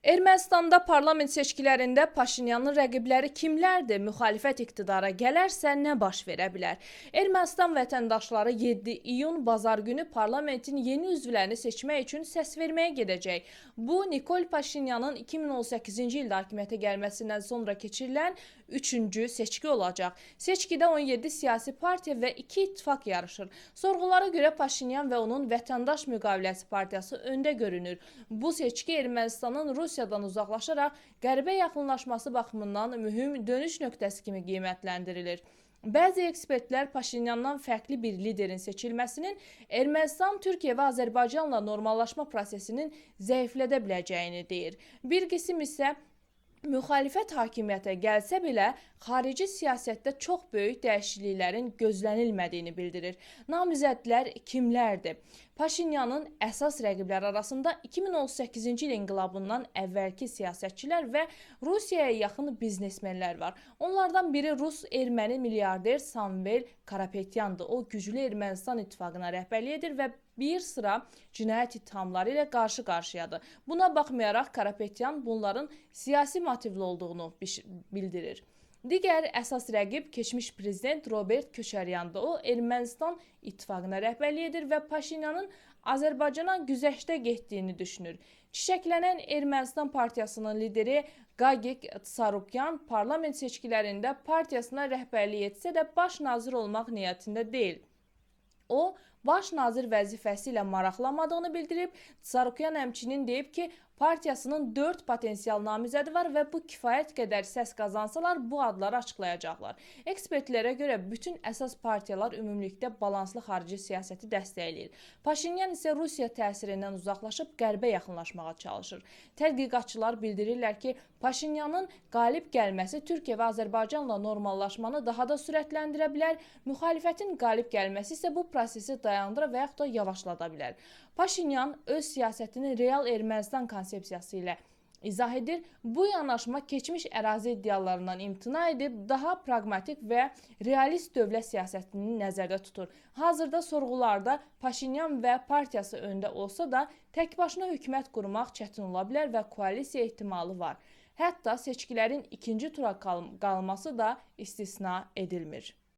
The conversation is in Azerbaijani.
Ermənistanda parlament seçkilərində Paşinyanın rəqibləri kimlərdir? Müxalifət iqtidara gələrsə nə baş verə bilər? Ermənistan vətəndaşları 7 iyun bazar günü parlamentin yeni üzvlərini seçmək üçün səs verməyə gedəcək. Bu, Nikol Paşinyanın 2018-ci ildə hakimiyyətə gəlməsindən sonra keçirilən üçüncü seçki olacaq. Seçkidə 17 siyasi partiya və 2 ittifaq yarışır. Sorğulara görə Paşinyan və onun Vətəndaş Müqaviləsi partiyası öndə görünür. Bu seçki Ermənistanın Rusiyadan uzaqlaşaraq qərbə yaxınlaşması baxımından mühüm dönüş nöqtəsi kimi qiymətləndirilir. Bəzi ekspertlər Paşinyandan fərqli bir liderin seçilməsinin Ermənistan, Türkiyə və Azərbaycanla normallaşma prosesinin zəiflədə biləcəyini deyir. Bir qism isə müxalifət hakimiyyətə gəlsə belə, xarici siyasətdə çox böyük dəyişikliklərin gözlənilmədiyini bildirir. Namizədlər kimlərdir? Paşinyanın əsas rəqibləri arasında 2018-ci il inqilabından əvvəlki siyasətçilər və Rusiyaya yaxın biznesmenlər var. Onlardan biri Rus-Erməni milyarder Samvel Karapetyandır. O, güclü Ermənistan ittifaqına rəhbərlik edir və bir sıra cinayət ittihamları ilə qarşı-qarşıyadır. Buna baxmayaraq Karapetyan bunların siyasi motivli olduğunu bildirir. Digər əsas rəqib keçmiş prezident Robert Köçəryandır. O, Ermənistan ittifaqına rəhbərlik edir və Paşinyanın Azərbaycana güzəştə getdiyini düşünür. Çiçəklənən Ermənistan partiyasının lideri Gagik Tsarukyan parlament seçkilərində partiyasına rəhbərlik etsə də baş nazir olmaq niyyətində deyil. O, baş nazir vəzifəsi ilə maraqlanmadığını bildirib. Tsarukyan həmçinin deyib ki, partiyasının 4 potensial namizədi var və bu kifayət qədər səs qazansalar bu adları açıqlayacaqlar. Ekspertlərə görə bütün əsas partiyalar ümumilikdə balanslı xarici siyasəti dəstəkləyir. Paşinyan isə Rusiya təsirindən uzaqlaşıb qərbə yaxınlaşmağa çalışır. Tədqiqatçılar bildirirlər ki, Paşinyanın qalib gəlməsi Türkiyə və Azərbaycanla normallaşmanı daha da sürətləndirə bilər. Müxalifətin qalib gəlməsi isə bu prosesi dayandıra və yaxud da yavaşlada bilər. Paşinyan öz siyasətini real Ermənistan konsepsiyası ilə izah edir. Bu yanaşma keçmiş ərazi iddialarından imtina edib, daha praqmatik və realist dövlət siyasətini nəzərdə tutur. Hazırda sorğularda Paşinyan və partiyası öndə olsa da, tək başına hökumət qurmaq çətin ola bilər və koalisiya ehtimalı var. Hətta seçkilərin ikinci tura qalması da istisna edilmir.